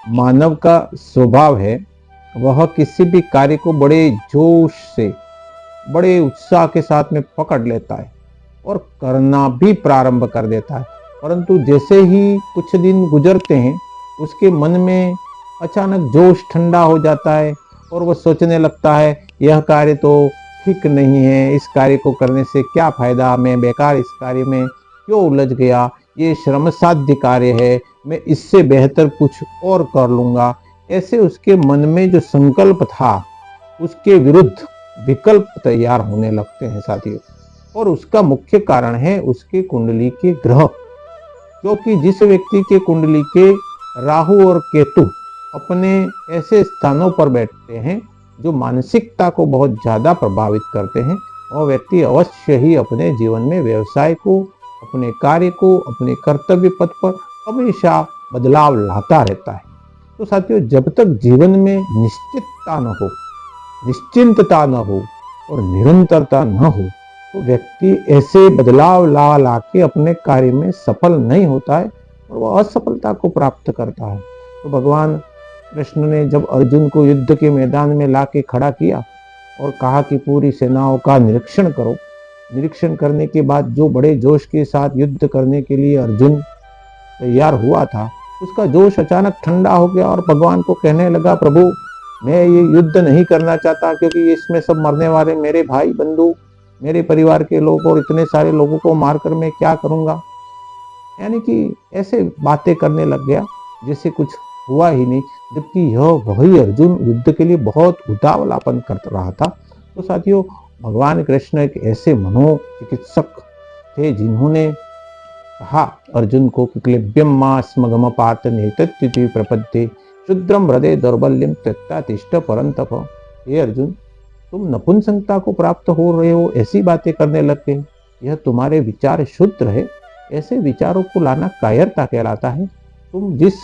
मानव का स्वभाव है, वह किसी भी कार्य को बड़े जोश से, बड़े उत्साह के साथ में पकड़ लेता है और करना भी प्रारंभ कर देता है। परंतु जैसे ही कुछ दिन गुजरते हैं, उसके मन में अचानक जोश ठंडा हो जाता है और वह सोचने लगता है, यह कार्य तो ठीक नहीं है, इस कार्य को करने से क्या फायदा, मैं बेकार इस कार्य में क्यों उलझ गया, ये श्रम साध्य कार्य है, मैं इससे बेहतर कुछ और कर लूंगा। ऐसे उसके मन में जो संकल्प था, उसके विरुद्ध विकल्प तैयार होने लगते हैं साथियों। और उसका मुख्य कारण है उसके कुंडली के ग्रह, क्योंकि जिस व्यक्ति के कुंडली के राहु और केतु अपने ऐसे स्थानों पर बैठते हैं जो मानसिकता को बहुत ज्यादा प्रभावित करते हैं, वह व्यक्ति अवश्य ही अपने जीवन में व्यवसाय को, अपने कार्य को, अपने कर्तव्य पथ पर हमेशा बदलाव लाता रहता है। तो साथियों, जब तक जीवन में निश्चितता न हो, निश्चिंतता न हो और निरंतरता न हो, तो व्यक्ति ऐसे बदलाव ला के अपने कार्य में सफल नहीं होता है और वह असफलता को प्राप्त करता है। तो भगवान कृष्ण ने जब अर्जुन को युद्ध के मैदान में ला के खड़ा किया और कहा कि पूरी सेनाओं का निरीक्षण करो, निरीक्षण करने के बाद जो बड़े जोश के साथ युद्ध करने के लिए अर्जुन तैयार हुआ था, उसका जोश अचानक ठंडा हो गया और भगवान को कहने लगा, प्रभु मैं ये युद्ध नहीं करना चाहता, क्योंकि इसमें सब मरने वाले मेरे भाई बंधु, मेरे परिवार के लोग, और इतने सारे लोगों को मारकर मैं क्या करूंगा। यानी कि ऐसे बातें करने लग गया जैसे कुछ हुआ ही नहीं, जबकि यह वही अर्जुन युद्ध के लिए बहुत उतावलापन कर रहा था। तो साथियों, भगवान कृष्ण एक ऐसे मनोचिकित्सक थे जिन्होंने कहा अर्जुन को कि क्लिब्यम मा स्मगम पात नेतत्युति प्रपद्ये शुद्रम हृदय दौर्बल्यम त्यक्ता तिष्ठ परंतप। हे अर्जुन, तुम नपुंसकता को प्राप्त हो रहे हो, ऐसी बातें करने लगते हो, यह तुम्हारे विचार शुद्ध रहे, ऐसे विचारों को लाना कायरता कहलाता है। तुम जिस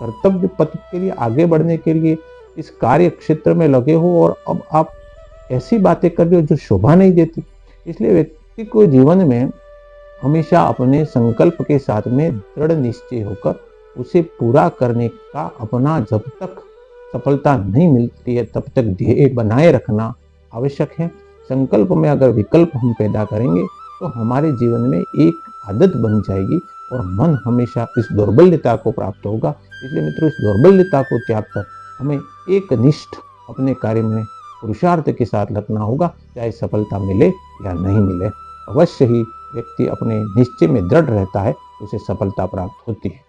कर्तव्य पथ के लिए आगे बढ़ने के लिए इस कार्य क्षेत्र में लगे हो और अब आप ऐसी बातें कर रहे हो जो शोभा नहीं देती। इसलिए व्यक्ति को जीवन में हमेशा अपने संकल्प के साथ में दृढ़ निश्चय होकर उसे पूरा करने का अपना, जब तक सफलता नहीं मिलती है तब तक ध्येय बनाए रखना आवश्यक है। संकल्प में अगर विकल्प हम पैदा करेंगे तो हमारे जीवन में एक आदत बन जाएगी और मन हमेशा इस दौर्बल्यता को प्राप्त होगा। इसलिए मित्रों, इस दौर्बल्यता को त्याग कर हमें एक निष्ठ अपने कार्य में पुरुषार्थ के साथ लगना होगा, चाहे सफलता मिले या नहीं मिले। अवश्य ही व्यक्ति अपने निश्चय में दृढ़ रहता है, उसे सफलता प्राप्त होती है।